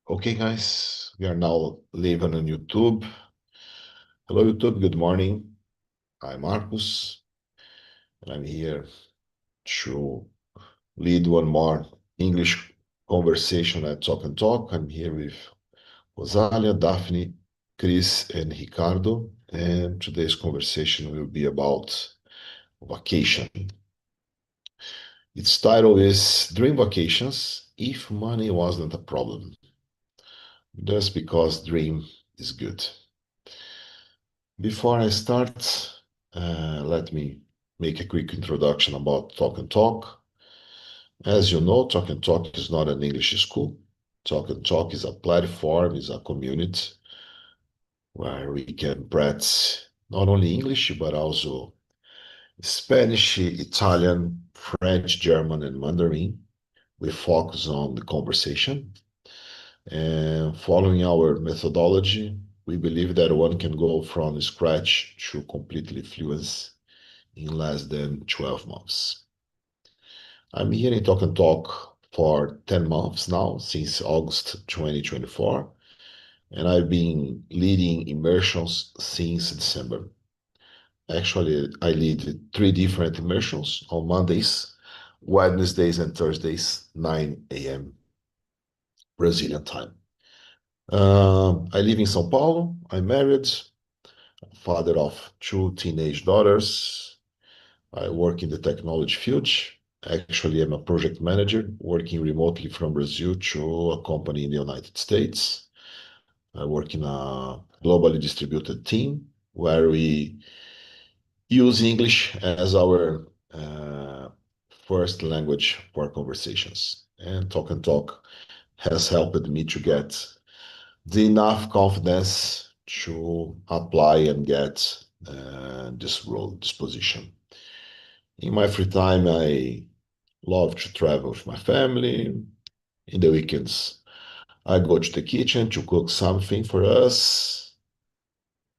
Okay, guys, we are now live on YouTube. Hello, YouTube. Good morning. I'm Marcus, and I'm here to lead one more English conversation at Talk and Talk. I'm here with Rosalia, Daphne, Chris, and Ricardo, and today's conversation will be about vacation. Its title is Dream Vacations If Money Wasn't a Problem. Just because dream is good. Before I start, let me make a quick introduction about Talk and Talk. As you know, Talk and Talk is not an English school. Talk and Talk is a platform, is a community where we can practice not only English, but also Spanish, Italian, French, German, and Mandarin. We focus on the conversation. And following our methodology, we believe that one can go from scratch to completely fluent in less than 12 months. I'm here in Talk and Talk for 10 months now, since August 2024, and I've been leading immersions since December. Actually, I lead 3 different immersions on Mondays, Wednesdays, and Thursdays, 9 a.m. Brazilian time. I live in São Paulo. I'm married, father of 2 teenage daughters. I work in the technology field. Actually, I'm a project manager working remotely from Brazil to a company in the United States. I work in a globally distributed team where we use English as our first language for conversations. And Talk has helped me to get the enough confidence to apply and get this role, this position. In my free time, I love to travel with my family. In the weekends, I go to the kitchen to cook something for us.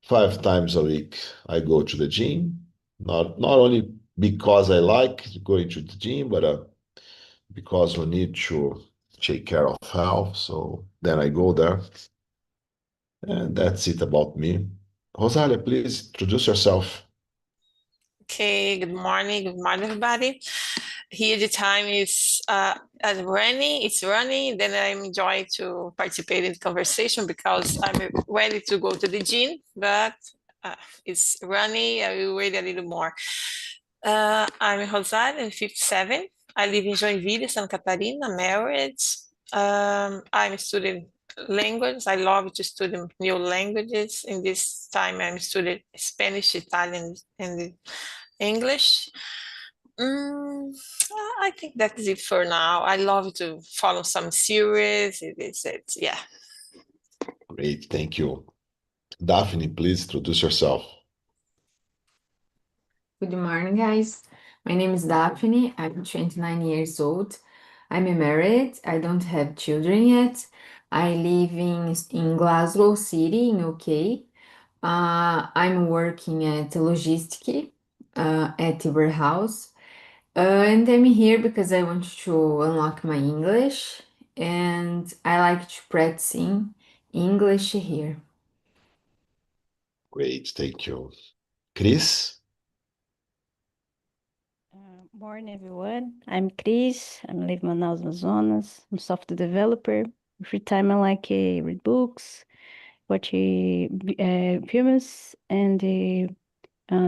5 times a week, I go to the gym. Not only because I like going to the gym, but because we need to take care of health. So then I go there. And that's it about me. Rosalia, please introduce yourself. Okay, good morning, everybody. Here the time is running, it's running, then I enjoy to participate in the conversation because I'm ready to go to the gym, but it's running, I will wait a little more. I'm Rosalia, I'm 57. I live in Joinville, Santa Catarina, married. I'm studying language. I love to study new languages. In this time, I'm studying Spanish, Italian, and English. I think that's it for now. I love to follow some series. Yeah. Great, thank you. Daphne, please introduce yourself. Good morning, guys. My name is Daphne. I'm 29 years old. I'm married. I don't have children yet. I live in Glasgow City in UK. I'm working at logistic at warehouse. And I'm here because I want to unlock my English and I like to practicing English here. Great, thank you. Chris? Morning, everyone. I'm Chris. I live in Manaus, Amazonas. I'm a software developer. Free time, I like read books, watch films and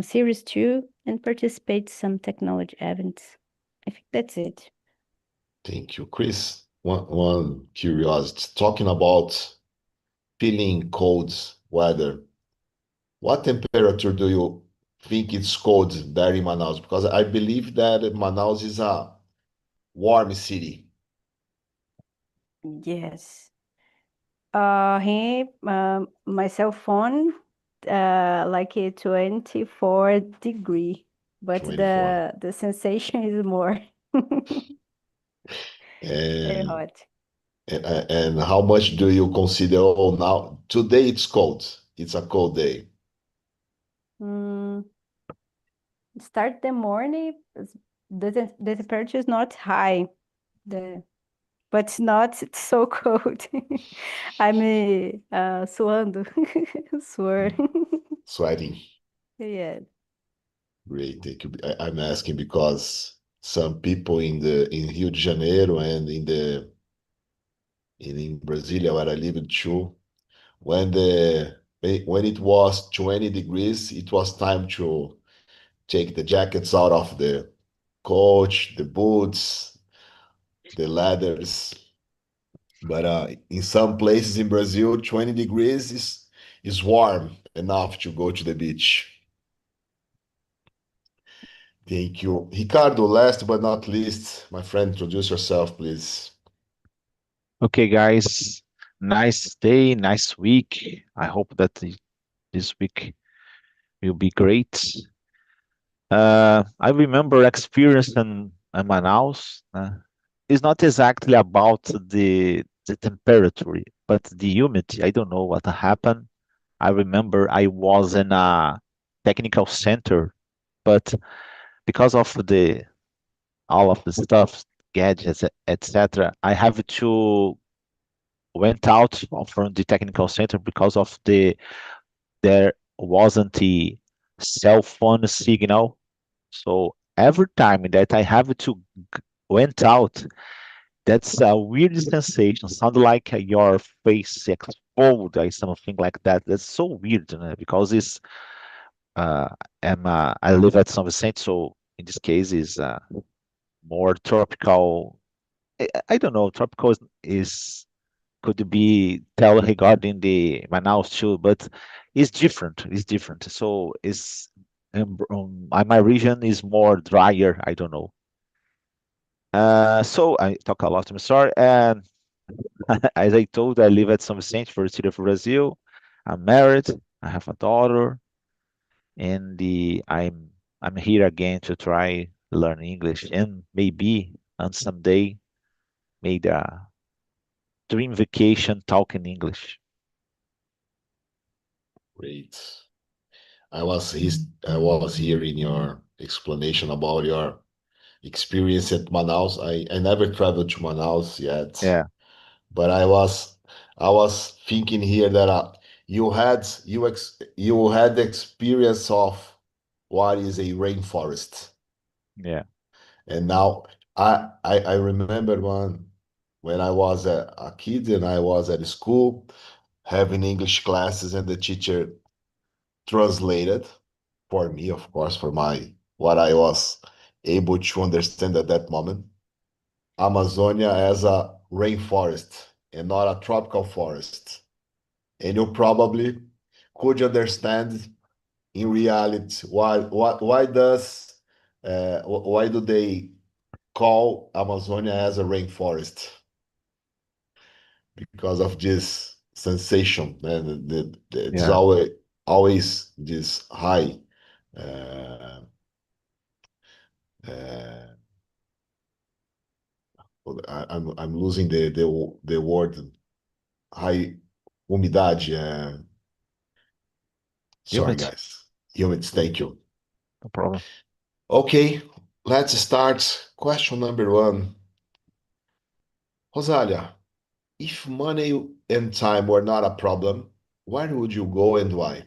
series too, and participate some technology events. I think that's it. Thank you, Chris. One curiosity, talking about feeling cold weather. What temperature do you think it's cold there in Manaus? Because I believe that Manaus is a warm city. Yes. Here, my cell phone, like a 24 degree, but 24. the sensation is more very And, hot. and how much do you consider, oh, now, today it's cold. It's a cold day. Start the morning. The temperature is not high, but it's not so cold. I'm suando, suor. Sweating. Yeah. Great, thank you. I'm asking because some people in Rio de Janeiro and in Brasilia where I lived too, when it was 20 degrees, it was time to take the jackets out of the coach, the boots, the ladders. But in some places in Brazil, 20 degrees is warm enough to go to the beach. Thank you. Ricardo, last but not least, my friend, introduce yourself, please. Okay, guys. Nice day, nice week. I hope that this week will be great. I remember experience in Manaus. It's not exactly about the temperature, but the humidity. I don't know what happened. I remember I was in a technical center, but because of all of the stuff, gadgets, etc., I have to went out from the technical center because of there wasn't the cell phone signal. So every time that I have to went out, that's a weird sensation. Sound like your face explode or something like that. That's so weird, because it's uh, I live at São Vicente, so in this case is more tropical. I don't know. Tropical is could be tell regarding the Manaus too, but it's different. It's different. So it's my region is more drier. I don't know. So I talk a lot. I'm sorry. And as I told, I live at São Vicente for the city of Brazil. I'm married. I have a daughter, and I'm here again to try learn English and maybe on someday made a dream vacation talking English. Great. I was hearing your explanation about your experience at Manaus. I never traveled to Manaus yet. Yeah. But I was thinking here that you had the experience of what is a rainforest. Yeah. And now I remember when I was a kid and I was at school having English classes and the teacher translated for me, of course, for my what I was able to understand at that moment. Amazonia as a rainforest and not a tropical forest. And you probably could understand in reality why do they call Amazonia as a rainforest? Because of this sensation, and it's Yeah. always this high uh, uh, I'm losing the word high umidade. Sorry, Humid. guys. Humid. Thank you. No problem. Okay, let's start. Question number one. Rosalia, if money and time were not a problem, where would you go and why?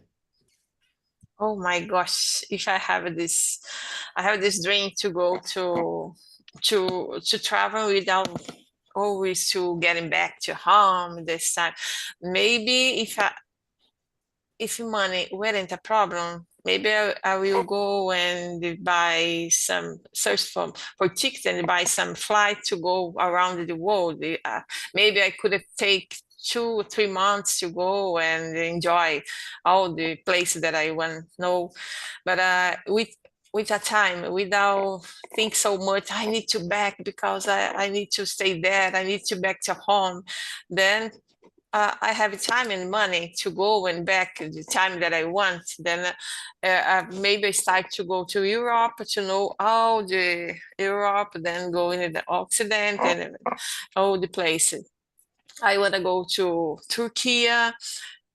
Oh my gosh, if I have this dream to go to travel without always to getting back to home this time. Maybe if money weren't a problem, maybe I will go and buy some search for tickets and buy some flight to go around the world. Maybe I could take 2 or 3 months to go and enjoy all the places that I want to know. But with a time, without think so much, I need to back because I need to stay there. I need to back to home. Then I have time and money to go and back the time that I want. Then maybe I start to go to Europe to know all the Europe, then go in the Occident and all the places. I want to go to Turkey,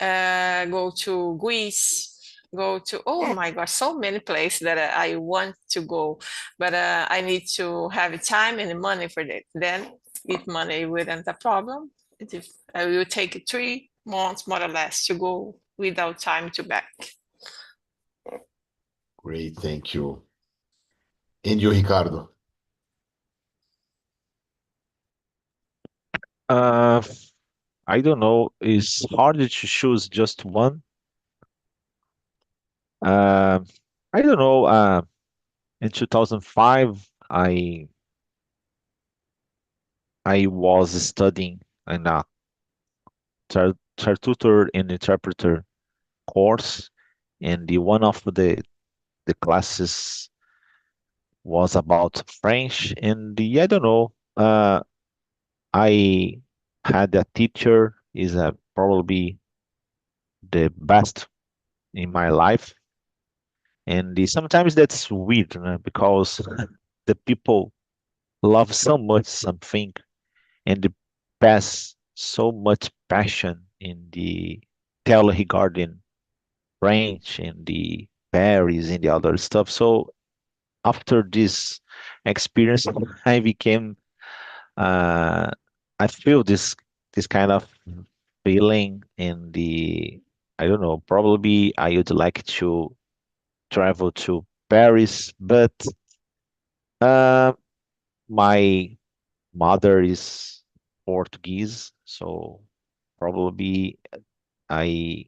go to Greece, go to, oh my gosh, so many places that I want to go, but I need to have time and money for that. Then if money wasn't a problem, I will take 3 months more or less to go without time to back. Great, thank you. And you, Ricardo? I don't know. It's hard to choose just one. I don't know. In 2005, I was studying in a tutor and interpreter course, and one of the classes was about French, and I don't know. I had a teacher is probably the best in my life, and sometimes that's weird, because the people love so much something and they pass so much passion in the tell regarding French and the Paris and the other stuff. So after this experience, I became uh, I feel this kind of feeling in the I don't know, probably I would like to travel to Paris, but uh, my mother is Portuguese, so probably I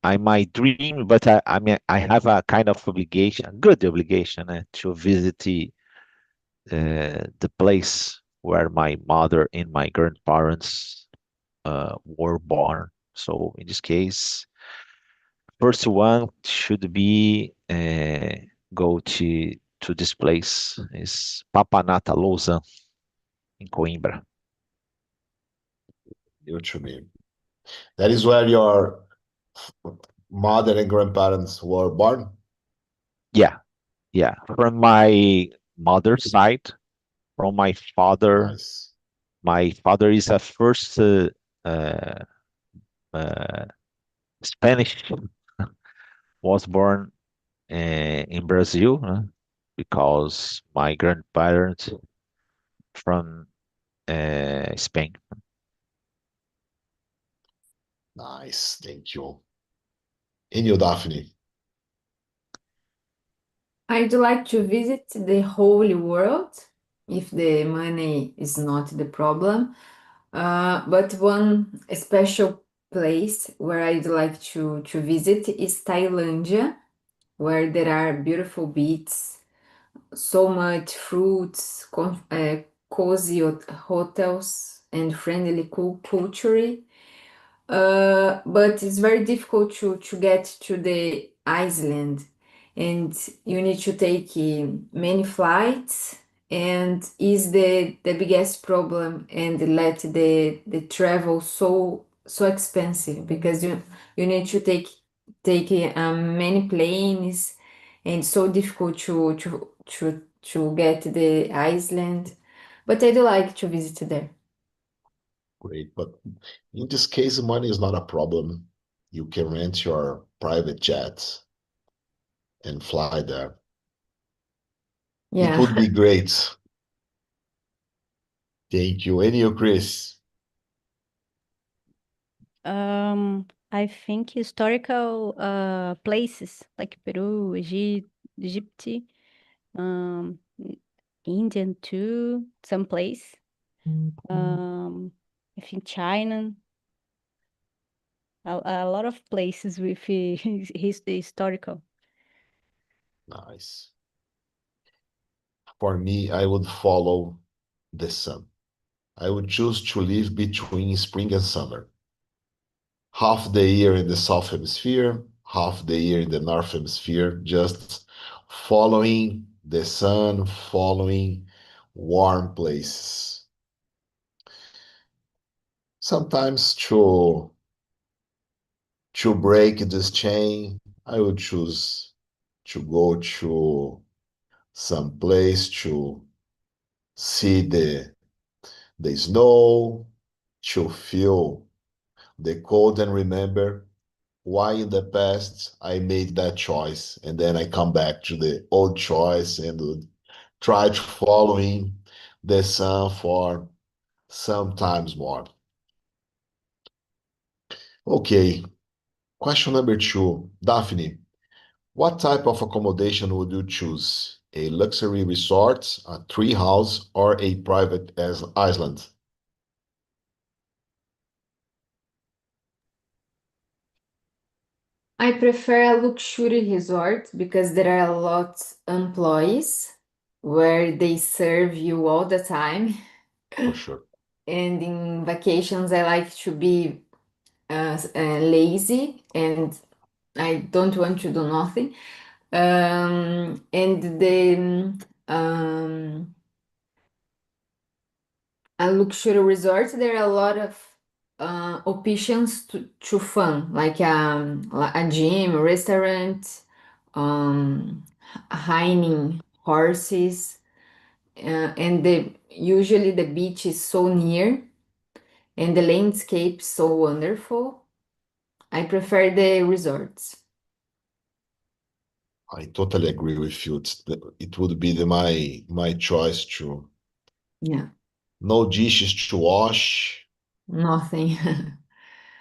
I might dream, but I mean I have a kind of obligation, good obligation, to visit the place where my mother and my grandparents were born. So in this case, first one should be go to this place is Papanata Lousa in Coimbra. You to me. That is where your mother and grandparents were born? Yeah, yeah. From my mother's side, from Nice. my father is a first uh, uh, Spanish was born in Brazil, because my grandparents from Spain. Nice, thank you. And you, Daphne? I'd like to visit the whole world if the money is not the problem. But one special place where I'd like to visit is Thailandia, where there are beautiful beaches, so much fruits, cozy hotels, and friendly culture. But it's very difficult to get to the island, and you need to take many flights, and is the biggest problem, and let the travel so expensive because you need to take many planes, and so difficult to get the island. But I'd like to visit there. Great, but in this case, money is not a problem. You can rent your private jet and fly there. It would Yeah. be great. Thank you. And you, Chris? I think historical places like Peru, Egypt, um, Indian too, some place. I think China, a lot of places with historical. Nice. For me, I would follow the sun. I would choose to live between spring and summer. Half the year in the south hemisphere, half the year in the north hemisphere, just following the sun, following warm places. Sometimes to break this chain, I would choose to go to some place to see the snow, to feel the cold and remember why in the past I made that choice, and then I come back to the old choice and would try to following the sun for some times more. Okay, question number 2. Daphne, what type of accommodation would you choose? A luxury resort, a tree house, or a private island? I prefer a luxury resort because there are a lot employees where they serve you all the time. For sure. And in vacations, I like to be lazy and I don't want to do nothing. And a luxury resort, there are a lot of options to fun, like a gym, a restaurant, hiking horses, and usually the beach is so near and the landscape so wonderful. I prefer the resorts. I totally agree with you. It would be my choice too. Yeah, No dishes to wash, nothing.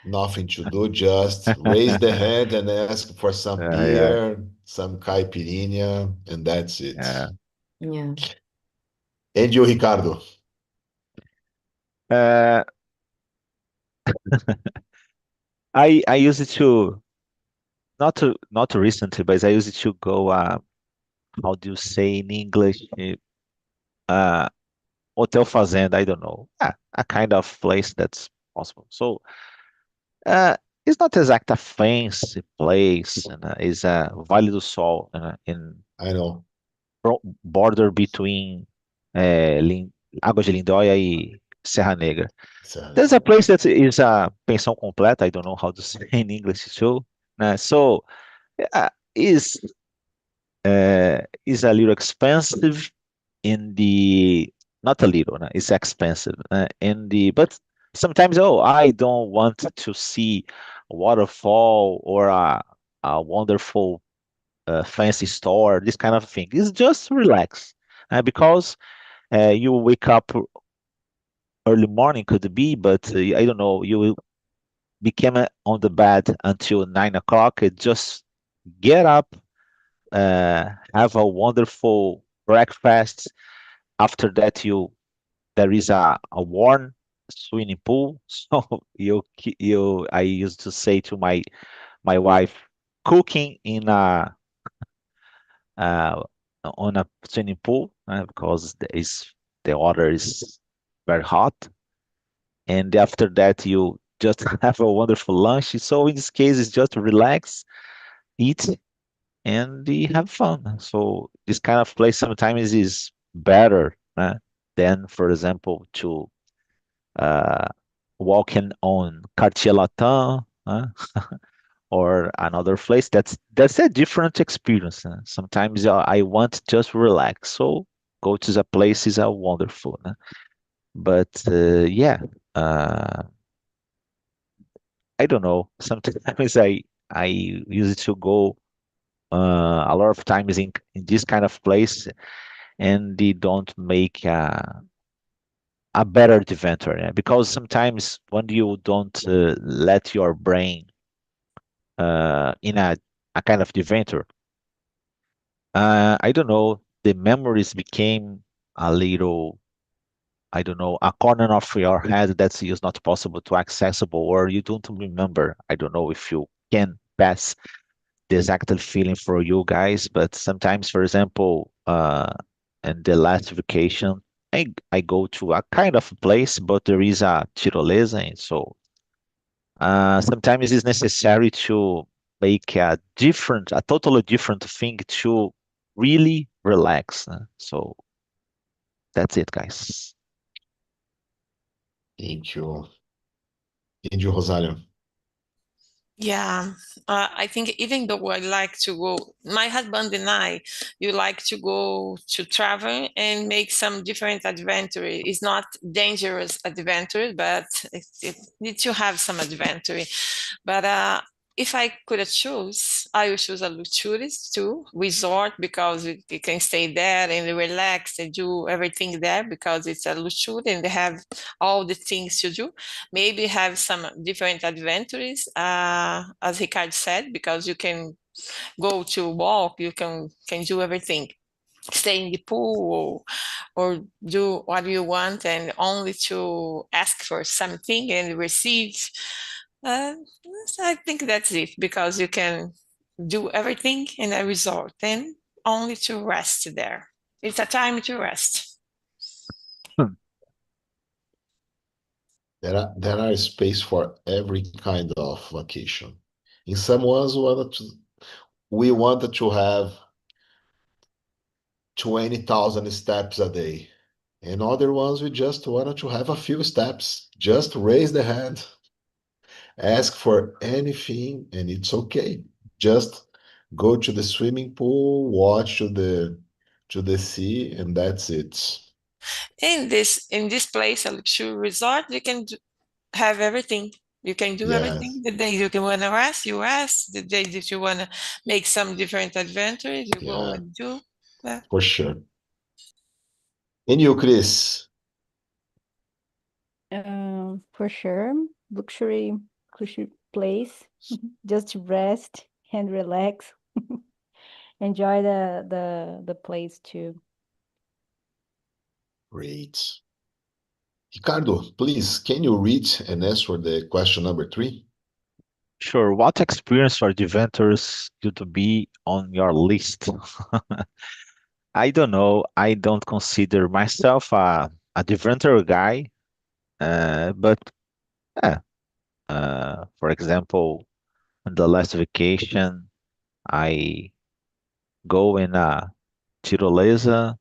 nothing to do, just raise the hand and ask for some Yeah, beer, some caipirinha, and that's yeah. it. Yeah. And you, Ricardo? Uh, I use it to not recently, but I use it to go. How do you say in English? Uh, Hotel Fazenda. I don't know. A kind of place that's possible. So, uh, it's not exact a fancy place. It's a Vale do Sol, in I know. border between Águas de Lindóia e Serra Negra. There's a place that is a pensão completa. I don't know how to say in English too. So uh, is is a little expensive in the not a little, it's expensive in the but sometimes I don't want to see a waterfall or a wonderful fancy store, this kind of thing. It's just relax because you wake up early morning could be, but I don't know, you will become on the bed until 9 o'clock. Just get up, have a wonderful breakfast. After that, there is a warm swimming pool. So I used to say to my wife, cooking in a uh, on a swimming pool because the water is very hot. And after that, you just have a wonderful lunch. So in this case, it's just relax, eat, and have fun. So this kind of place sometimes is better than, for example, to uh, walking on Quartier Latin or another place. That's a different experience. Sometimes I want just relax, so go to the places are wonderful. But yeah, uh, I don't know. Sometimes I used to go a lot of times in this kind of place, and they don't make a better adventure. Because sometimes when you don't let your brain in a kind of adventure, I don't know, the memories became a little, I don't know, a corner of your head that is not possible to accessible, or you don't remember. I don't know if you can pass the exact feeling for you guys, but sometimes, for example, in the last vacation, I go to a kind of place, but there is a tirolesa, and so sometimes it's necessary to make a totally different thing to really relax. So that's it, guys. Thank you. And you, Rosario? Yeah, I think even though I like to go, my husband and I, you like to go to travel and make some different adventure. It's not dangerous adventure, but it needs to have some adventure. But if I could choose, I would choose a luxury too, resort, because you can stay there and relax and do everything there because it's a luxury and they have all the things to do. Maybe have some different adventures, as Ricardo said, because you can go to walk, you can do everything. Stay in the pool or do what you want and only to ask for something and receive. Uh, I think that's it because you can do everything in a resort and only to rest there. It's a time to rest. There are space for every kind of vacation. In some ones, we wanted to have 20,000 steps a day. In other ones, we just wanted to have a few steps. Just raise the hand, ask for anything, and it's okay. Just go to the swimming pool, watch to the sea, and that's it. In this place, a luxury resort, you can have everything. You can do Yes, everything. The day you can want to rest, you rest. The day that you want to make some different adventures, you go yeah, and do. Yeah. for sure. And you, Chris? For sure, luxury place, just to rest and relax, enjoy the place too. Great. Ricardo, please, can you read and answer the question number 3? Sure. What experience or adventures could be on your list? I don't know. I don't consider myself a adventure guy, but yeah. For example, on the last vacation, I go in a tirolesa.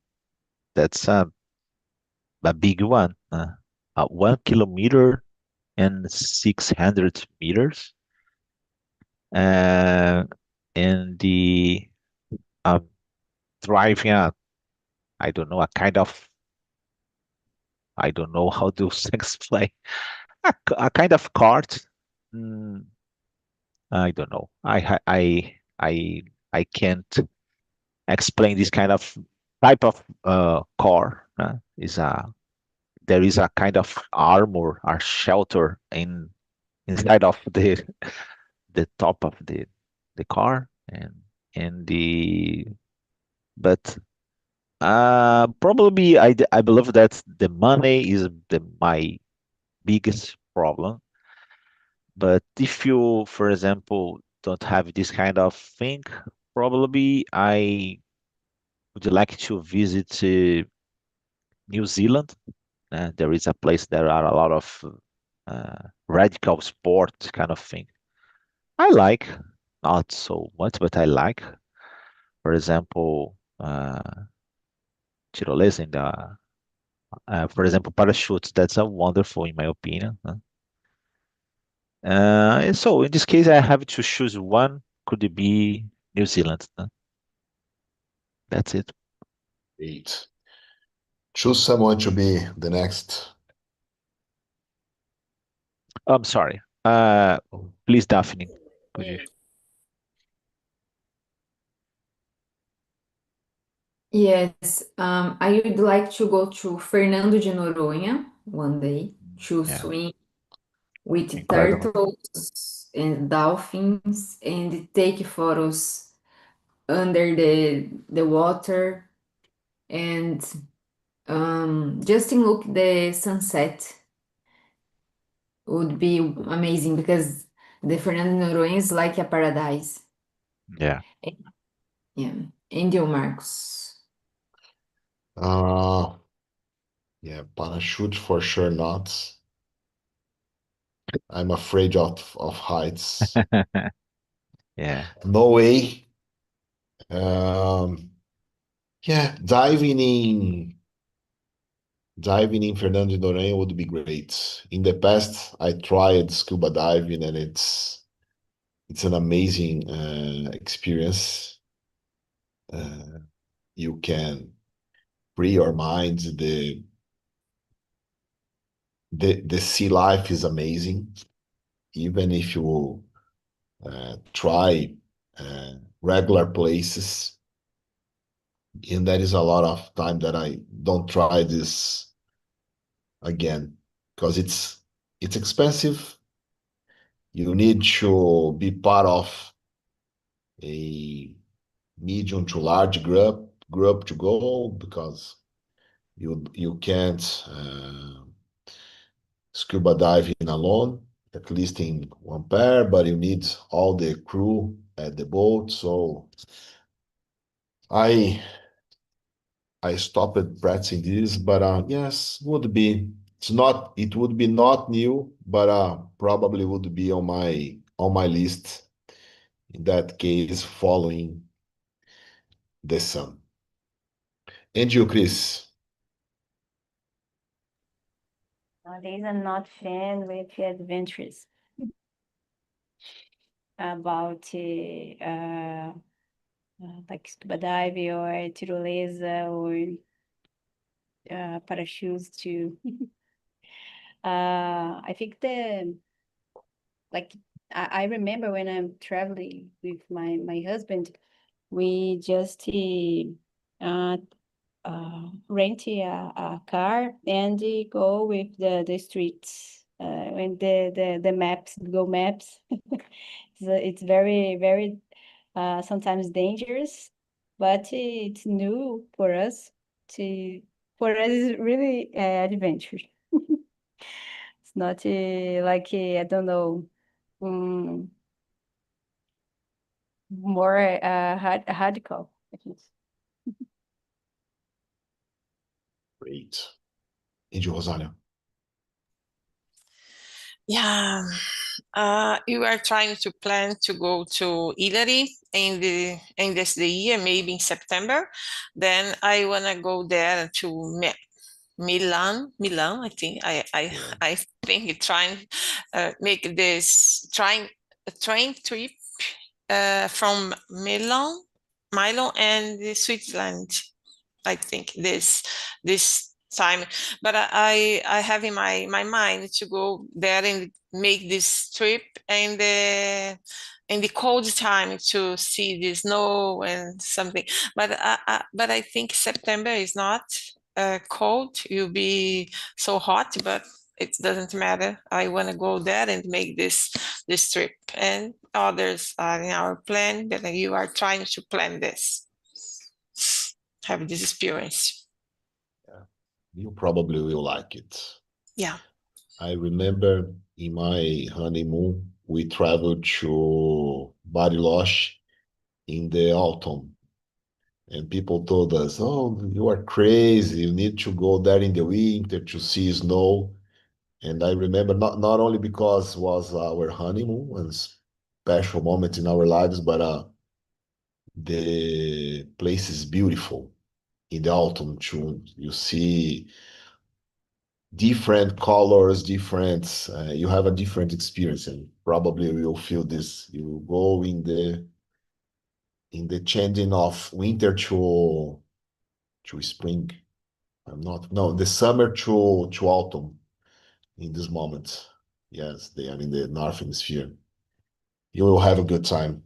That's a big one, 1 kilometer and 600 meters. Uh, and the driving I don't know, a kind of, I don't know how to explain, a kind of cart. Mm, I don't know. I can't explain this kind of type of car. Is a There is a kind of armor or shelter inside of the top of the car, and the but probably I believe that the money is my biggest problem. But if you, for example, don't have this kind of thing, probably I would like to visit New Zealand. There is a place there are a lot of radical sport kind of thing. I like, not so much, but I like. For example, tirolesa in the, for example, parachutes. That's a wonderful, in my opinion. So in this case, I have to choose one. Could it be New Zealand? That's it. Great. Choose someone to be the next. I'm sorry. Please, Daphne, could you? Yes, I would like to go to Fernando de Noronha one day to Yeah, swim with incredible. turtles and dolphins and take photos under the water and just in look the sunset would be amazing because the Fernando de Noronha is like a paradise. Yeah. Yeah, and you, Marcos. Uh, yeah, parachute for sure not. I'm afraid of heights. Yeah. No way. Um, yeah, diving in Fernando de Noronha would be great. In the past, I tried scuba diving, and it's an amazing experience. Uh, you can free your mind. The sea life is amazing. Even if you try regular places. And that is a lot of time that I don't try this again because it's expensive. You need to be part of a medium to large group to go because you can't scuba diving alone, at least in one pair, but you need all the crew at the boat. So I stopped practicing this, but yes, it would be not new, but probably would be on my list in that case following the sun. And you, Chris? Nowadays, I'm not fan with adventures about like scuba diving or tirolesa or parachutes too. I think I remember when I'm traveling with my husband, we just rent a car and go with the streets when the maps, Google Maps. It's very, very sometimes dangerous, but it's new for us. For us, it's really adventure. It's not like I don't know, more radical, I think. Great. And you, Rosalia? Yeah, you are trying to plan to go to Italy in the year, maybe in September. Then I wanna go there to Milan. I think I think trying make this trying a train trip from Milan and Switzerland. I think this time, but I have in my mind to go there and make this trip and in the cold time to see the snow and something. But I think September is not cold. You'll be so hot, but it doesn't matter. I want to go there and make this trip, and others are in our plan. But you are trying to plan this, have this experience. Yeah, you probably will like it. Yeah. I remember in my honeymoon, we traveled to Bariloche in the autumn, and people told us, "Oh, you are crazy! You need to go there in the winter to see snow." And I remember not only because it was our honeymoon and special moment in our lives, but the place is beautiful in the autumn too. You see different colors, different. You have a different experience, and probably you'll feel this. You go in the changing of winter to spring. I'm not no the summer to autumn in this moment. Yes, they are in the north hemisphere. You will have a good time.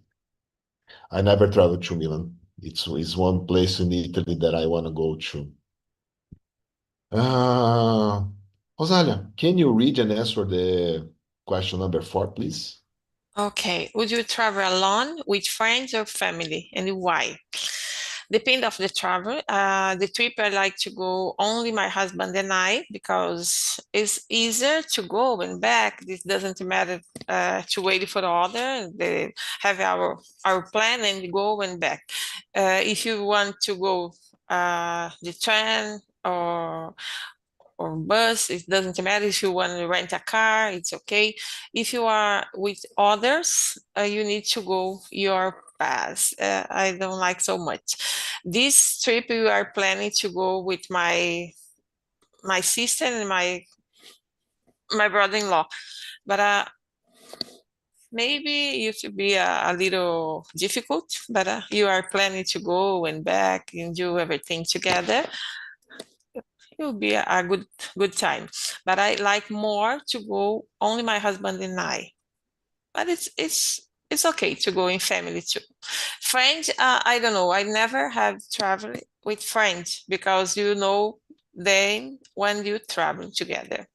I never traveled to Milan. It's one place in Italy that I want to go to. Uh, Rosalia, can you read and answer the question number 4, please? Okay. Would you travel alone, with friends, or family, and why? Depend of the travel. The trip I like to go only my husband and I because it's easier to go and back. This doesn't matter to wait for the other. They have our plan and go and back. If you want to go the train or bus, it doesn't matter. If you want to rent a car, it's okay. If you are with others, you need to go your pass. I don't like so much. This trip we are planning to go with my sister and my brother-in-law, but maybe it should be a little difficult. But you are planning to go and back and do everything together. It will be a good time. But I like more to go only my husband and I. But it's it's okay to go in family too. Friends, I don't know. I never have traveled with friends because you know them when you travel together.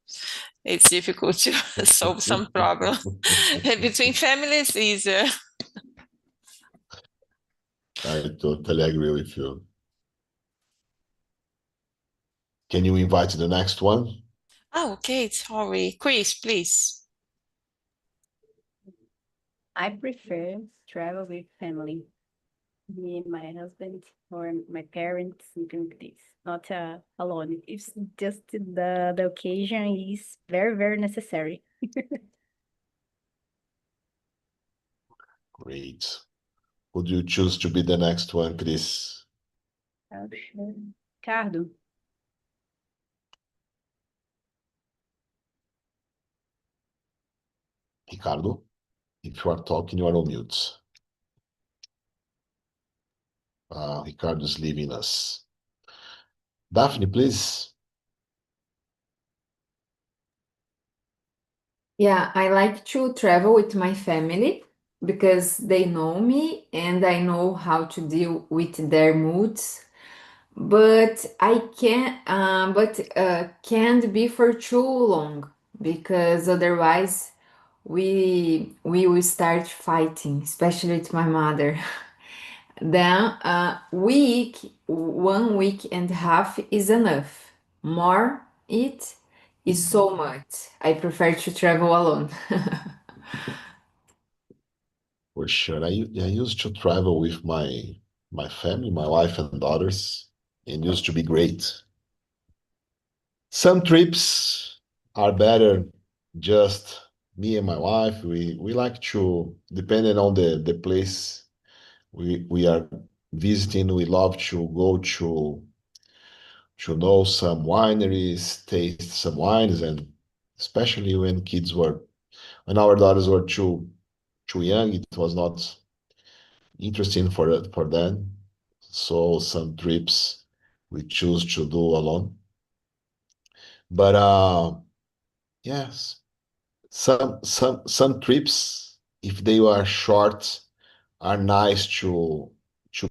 It's difficult to solve some problem. Between families, easier. I totally agree with you. Can you invite the next one? Oh, okay, sorry. Chris, please. I prefer travel with family. Me, my husband, or my parents, something like this. Not alone. It's just the occasion is very, very necessary. Great. Would you choose to be the next one, Chris? Sure. Ricardo, Ricardo, if you are talking, you are on mute. Ricardo is leaving us. Daphne, please. Yeah, I like to travel with my family because they know me and I know how to deal with their moods. But can't be for too long because otherwise we will start fighting, especially with my mother. Then 1 week and a half is enough. More it is so much. I prefer to travel alone. For sure. I used to travel with my family, my wife and daughters, and used to be great. Some trips are better just me and my wife. We like to, depending on the place we are visiting, we love to go to know some wineries, taste some wines, and especially when our daughters were too young, it was not interesting for them. So some trips we choose to do alone. But yes, some trips, if they are short, are nice to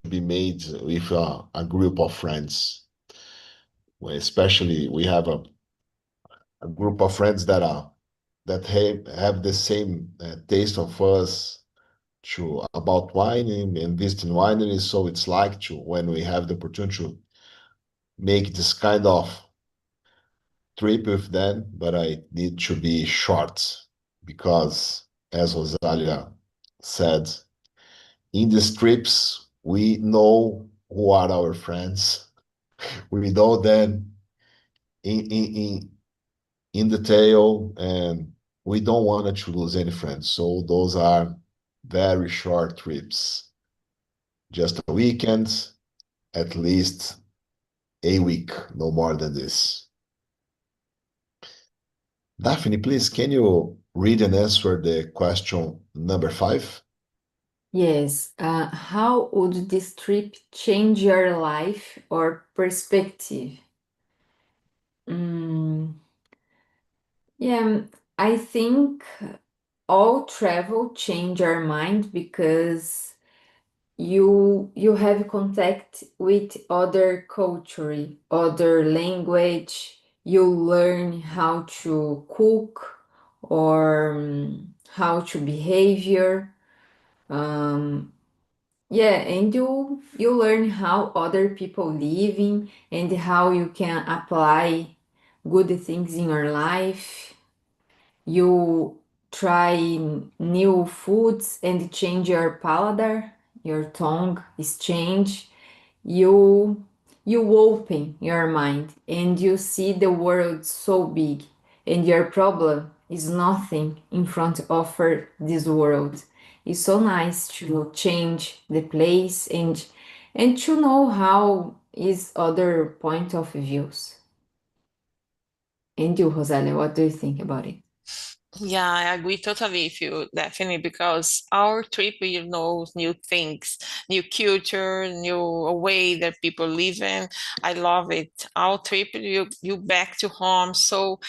be made with a group of friends. Especially we have a group of friends that have the same taste of us to about wine and visiting wineries. So it's like to when we have the opportunity to make this kind of trip with them, but I need to be short because, as Rosalia said, in these trips we know who are our friends. We know them in detail, and we don't want to lose any friends. So those are very short trips, just a weekend, at least a week, no more than this. Daphne, please, can you read and answer the question number 5? Yes. How would this trip change your life or perspective? Mm, yeah, I think all travel change our mind because you have contact with other culture, other language. You learn how to cook or how to behavior. Um, yeah, and you learn how other people living and how you can apply good things in your life. You try new foods and change your palate, your tongue is changed. You you open your mind and you see the world so big and your problem is nothing in front of this world. It's so nice to change the place and to know how is other point of views. And you, Rosalia, what do you think about it? Yeah, I agree totally with you, definitely, because our trip, you know, new things, new culture, new way that people live in. I love it. Our trip, you back to home. So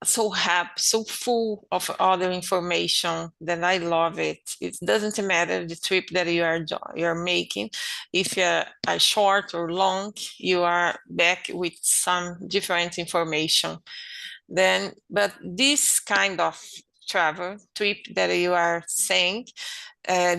so happy, so full of other information that I love it. It doesn't matter the trip that you're making. If you're short or long, you are back with some different information. Then, but this kind of travel trip that you are saying,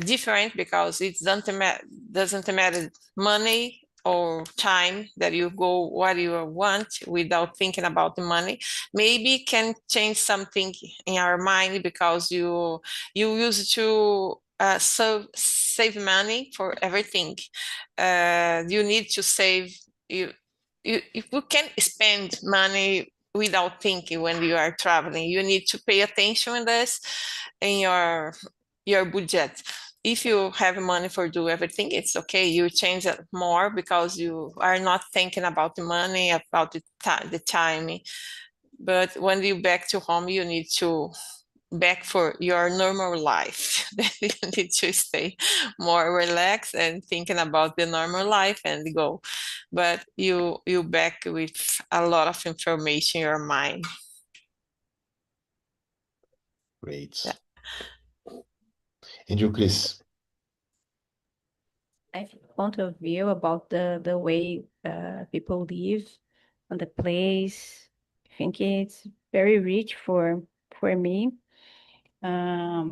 different because it doesn't matter money or time that you go what you want without thinking about the money. Maybe can change something in our mind because you used to save money for everything. You need to save you can spend money without thinking when you are traveling. You need to pay attention in this in your budget. If you have money for do everything, it's okay. You change it more because you are not thinking about the money, about the time. But when you back to home, you need to back for your normal life. Then you need to stay more relaxed and thinking about the normal life and go. But you back with a lot of information in your mind. Great. Yeah. And you, Chris? I think point of view about the way people live on the place. I think it's very rich for me. I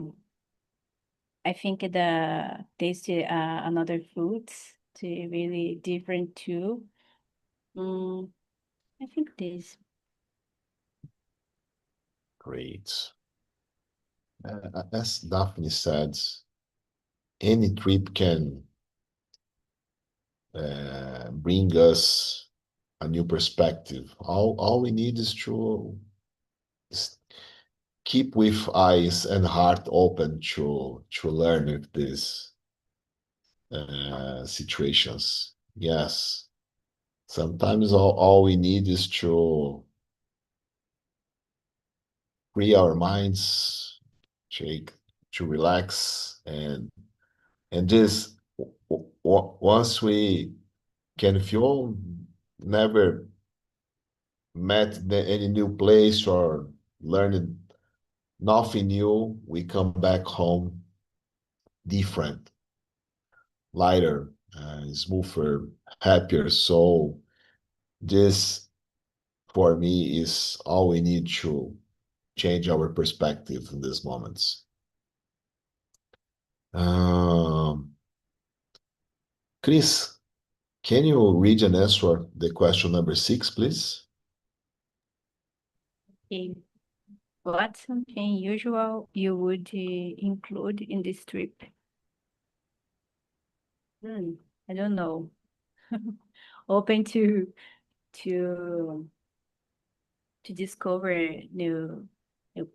think the taste another foods to really different too. I think this. Great. As Daphne said, any trip can bring us a new perspective. All we need is to keep with eyes and heart open to learn with these situations. Yes. Sometimes all we need is to free our minds, to relax, and just once we can feel never met any new place or learned nothing new, we come back home different, lighter, smoother, happier. So this, for me, is all we need to change our perspective in these moments. Chris, can you read and answer the question number 6, please? Okay. What's something usual you would include in this trip? I don't know. Open to discover new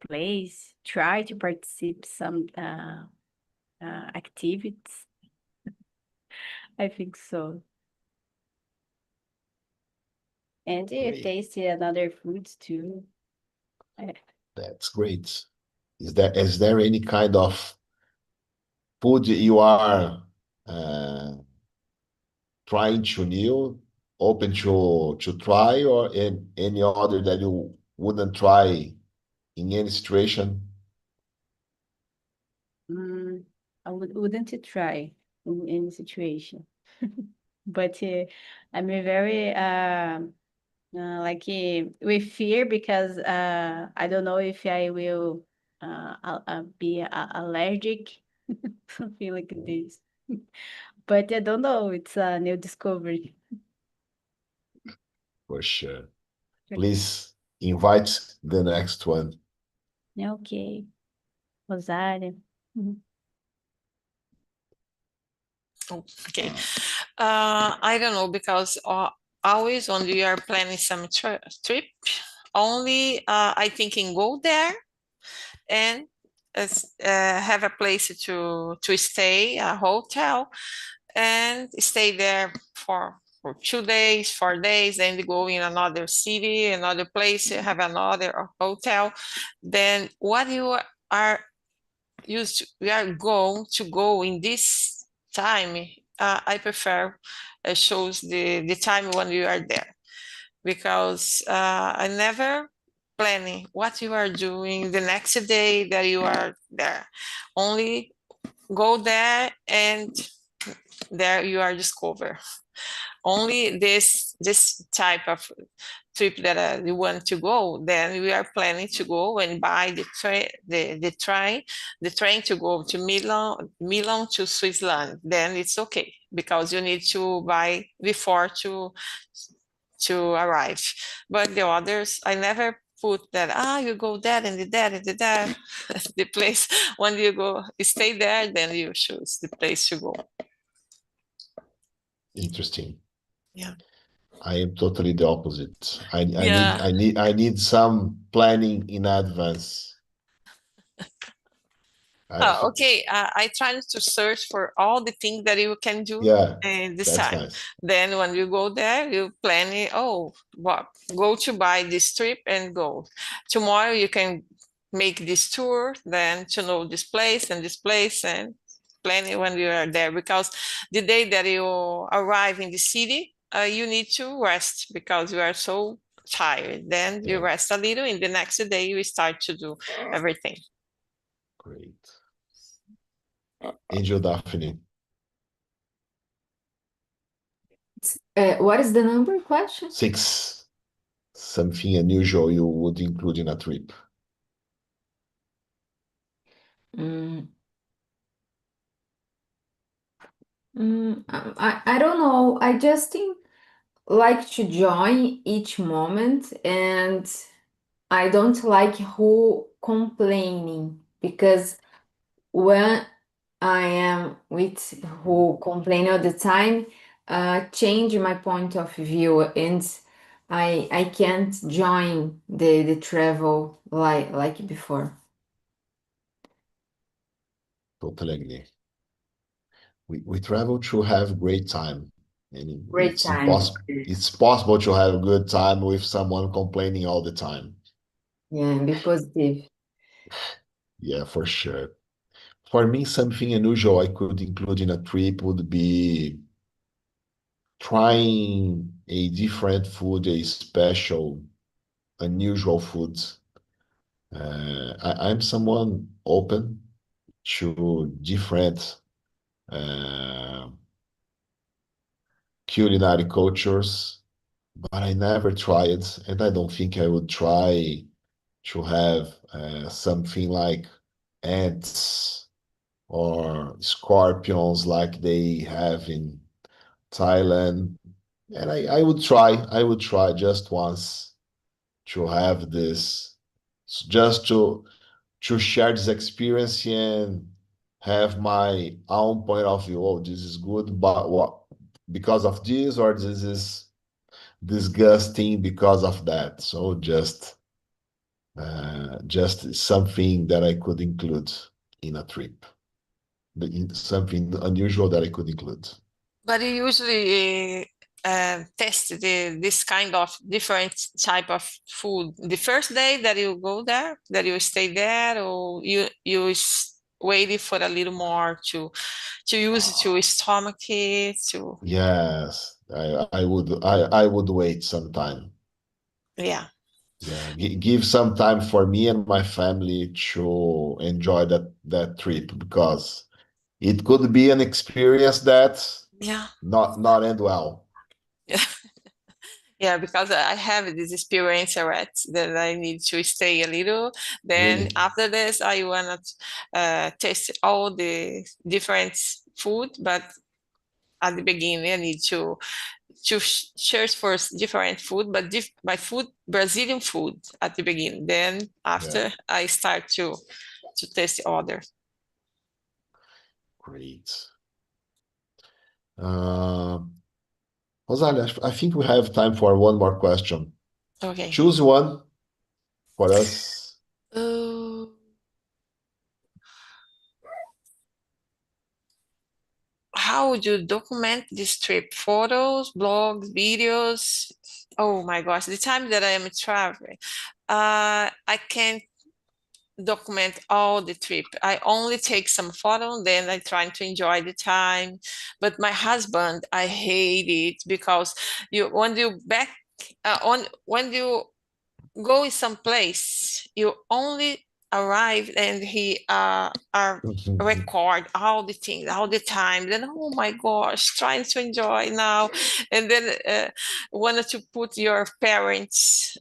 place. Try to participate some activities. I think so. And Great. taste another foods too. That's great. Is there any kind of food you are trying to new, open to try, or any other that you wouldn't try in any situation? I wouldn't try in any situation. But I'm a very like with fear because I don't know if I will be allergic, something like this. But I don't know. It's a new discovery. For sure. Please invite the next one. Okay, Rosário. Okay. I don't know because always when we are planning some trip, only I think in go there and have a place to stay, a hotel, and stay there for 2 days, 4 days, then go in another city, another place, have another hotel. Then what you are we are going to go in this time. I prefer shows the time when you are there because I never planning what you are doing the next day that you are there. Only go there and there you are discover. Only this type of trip that you want to go, then we are planning to go and buy the train to go to Milan to Switzerland. Then it's okay because you need to buy before to arrive. But the others, I never put that, you go there and that and that. The place, when you go, stay there, then you choose the place to go. Interesting. Yeah. I am totally the opposite. Yeah. I need some planning in advance. Okay. I tried to search for all the things that you can do this that's time. nice. Then when you go there, you plan it. Oh, go to buy this trip and go. Tomorrow you can make this tour, then to know this place and plan it when you are there. Because the day that you arrive in the city, you need to rest because you are so tired. Then you rest a little, and the next day you start to do everything. Great. Angel Daphne. What is the number question? 6. Something unusual you would include in a trip. I don't know. I just like to join each moment, and I don't like who complaining, because when I am with who complain all the time, change my point of view, and I can't join the travel like before. Totally agree. We travel to have great time. And Great time. It's possible to have a good time with someone complaining all the time. Yeah, and be positive. Yeah, for sure. For me, something unusual I could include in a trip would be trying a different food, a special, unusual foods. I'm someone open to different culinary cultures, but I never tried, and I don't think I would try to have something like ants or scorpions like they have in Thailand. And I would try just once to have this, just to share this experience and have my own point of view. Oh, this is good, but what, because of this, or this is disgusting because of that. So just something that I could include in a trip, something unusual that I could include. But you usually test this kind of different type of food the first day that you go there, that you stay there, or you waited for a little more to use it to stomach it to. Yes, I would wait some time. Yeah. Yeah, give some time for me and my family to enjoy that trip, because it could be an experience that not end well. Yeah. Yeah, because I have this experience already that I need to stay a little. Then Really? after this, I wanna taste all the different food, but at the beginning, I need to search for different food, but my food, Brazilian food at the beginning. Then after I start to taste other. Great. Rosalia, I think we have time for one more question. Okay. Choose one for us. How would you document this trip? Photos, blogs, videos? Oh my gosh, the time that I am traveling, I can't document all the trip. I only take some photos, then I try to enjoy the time. But my husband, I hate it because when you back on when you go in some place, you only arrive and he record all the things all the time. Then, oh my gosh, trying to enjoy now, and then wanted to put your parents.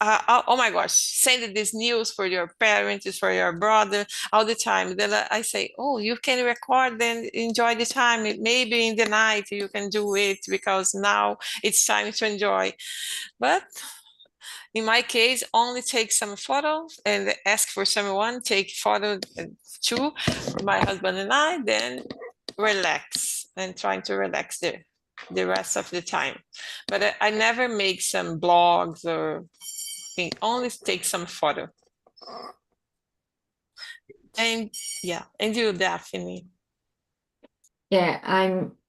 Oh my gosh, send this news for your parents, for your brother all the time. Then I say, oh, you can record and enjoy the time. Maybe in the night you can do it because now it's time to enjoy. But in my case, only take some photos and ask for someone, take photo too, for my husband and I, then relax and trying to relax the rest of the time. But I never make some blogs or only take some photo. And yeah, and you, Daphne. Yeah,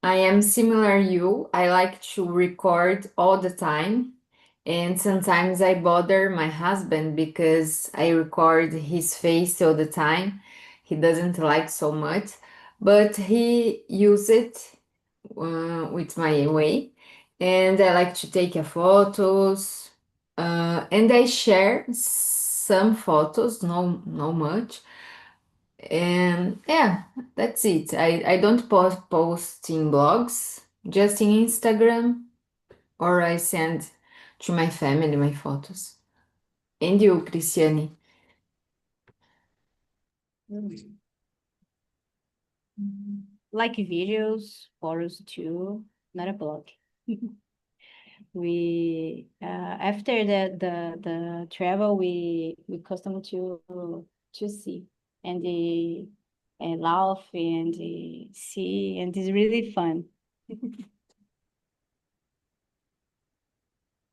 I am similar you. I like to record all the time. And sometimes I bother my husband because I record his face all the time. He doesn't like so much, but he use it with my way. And I like to take a photos. And I share some photos, no much. And yeah, that's it. I don't post in blogs, just in Instagram, or I send to my family my photos. And you, Cristiane? Like videos, photos too, not a blog. We after the travel we custom to see and the and laugh and see, and it's really fun.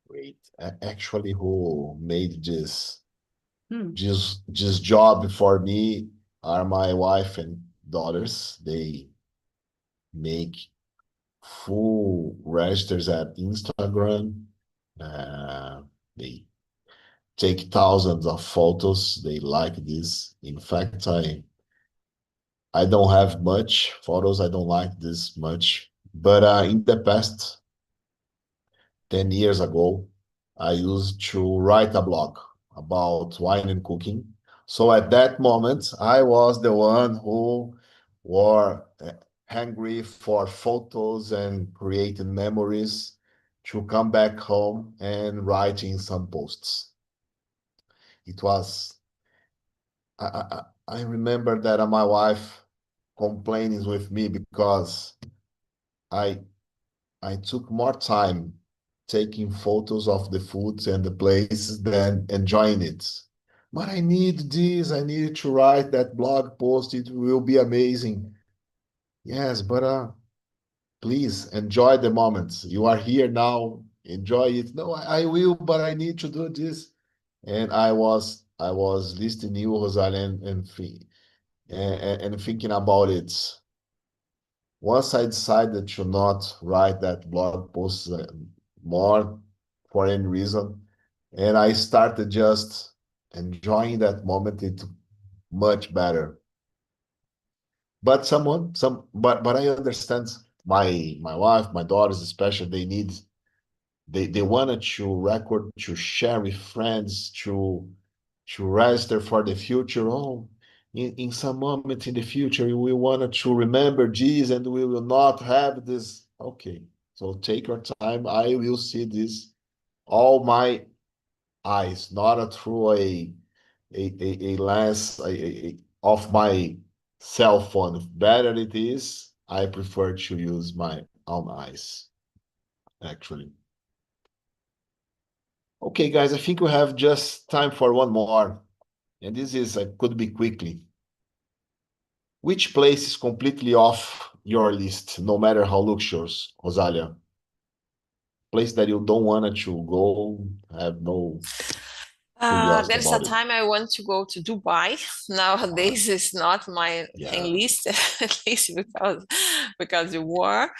Great. Actually, who made this Hmm. this job for me are my wife and daughters. They make full registers at Instagram. They take thousands of photos. They like this. In fact, I don't have much photos. I don't like this much. But in the past 10 years ago, I used to write a blog about wine and cooking. So at that moment, I was the one who were hungry for photos and creating memories to come back home and writing some posts. It was, I remember that my wife complaining with me because I I took more time taking photos of the foods and the places than enjoying it. But I need this, I need to write that blog post, it will be amazing. Yes, but please enjoy the moments. You are here now, enjoy it. No, I will, but I need to do this. And I was listening to you, Rosalia, and thinking about it. Once I decided to not write that blog post more for any reason, and I started just enjoying that moment, it much better. But but I understand my wife, my daughters especially, they wanted to record, to share with friends, to register for the future. Oh, in some moment in the future, we wanted to remember this and we will not have this. Okay, so take your time. I will see this all my eyes, not through a lens of my cell phone. If better it is, I prefer to use my own eyes, actually. Okay, guys, I think we have just time for one more. And this is, could be quickly. Which place is completely off your list, no matter how luxurious, Rosalia? Place that you don't want to go, have no curiosity There's a about it. time I want to go to Dubai. Nowadays, it's not my Yeah. list, at least because the war.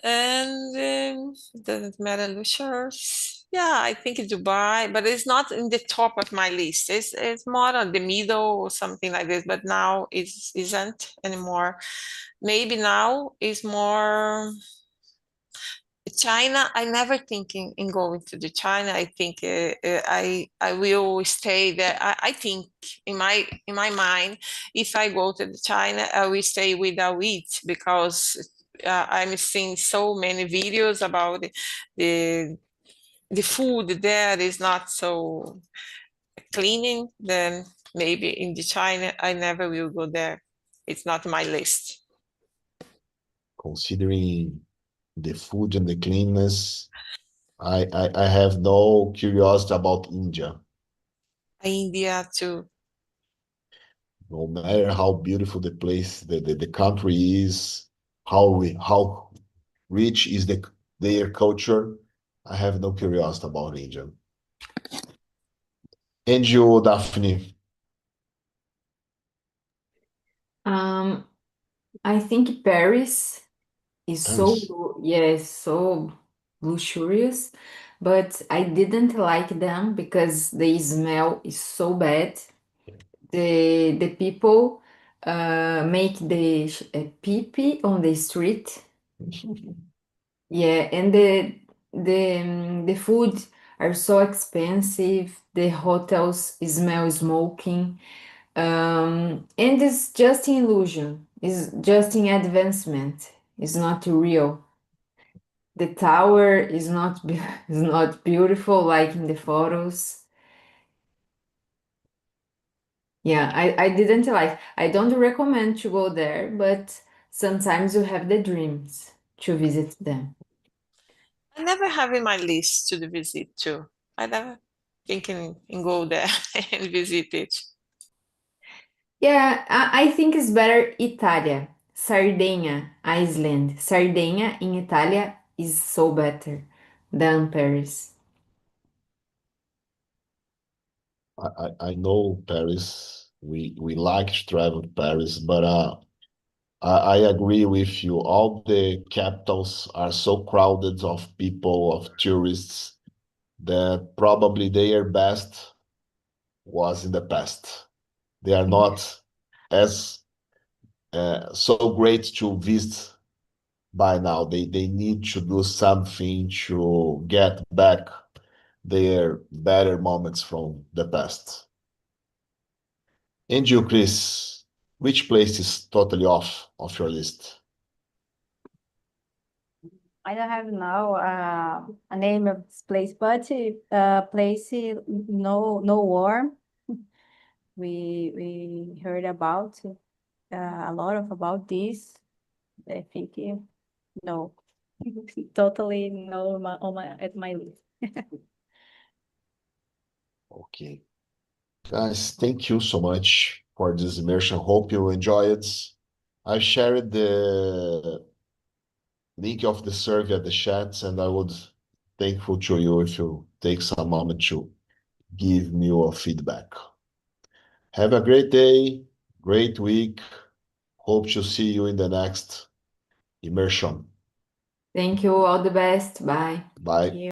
And doesn't matter, luxurious. Yeah, I think Dubai, but it's not in the top of my list. It's more on the middle or something like this. But now it isn't anymore. Maybe now is more China, I never think in going to the China. I think I will stay there. I think in my mind, if I go to the China, I will stay without it because I'm seeing so many videos about the food there is not so cleaning. Then maybe in the China, I never will go there. It's not my list. Considering the food and the cleanness, I have no curiosity about India. India too. No matter how beautiful the place, the country is, how rich is their culture, I have no curiosity about India. And you, Daphne? I think Paris is Paris. so luxurious, but I didn't like them because the smell is so bad. The people make the pee on the street. Yeah, and the food are so expensive. The hotels smell smoking. And it's just an illusion. It's just an advancement. It's not real. The tower is not is not beautiful like in the photos. Yeah, I didn't like. I don't recommend to go there, but sometimes you have the dreams to visit them. I never have in my list to visit too. I never thinking in go there and visit it. Yeah, I think it's better Italia. Sardinia, Iceland. Sardinia in Italia is so better than Paris. I know Paris. We like to travel to Paris, but I agree with you. All the capitals are so crowded of people, of tourists, that probably their best was in the past. They are not as so great to visit by now. They need to do something to get back their better moments from the past. And you, Chris, which place is totally off of your list? I don't have now a name of this place, but place no warm. We heard about a lot about this. I think no, totally no at my list. Okay. Guys, thank you so much for this immersion. Hope you enjoy it. I shared the link of the survey at the chat, and I would thankful to you if you take some moment to give me your feedback. Have a great day, great week. Hope to see you in the next immersion. Thank you. All the best. Bye. Bye. Thank you.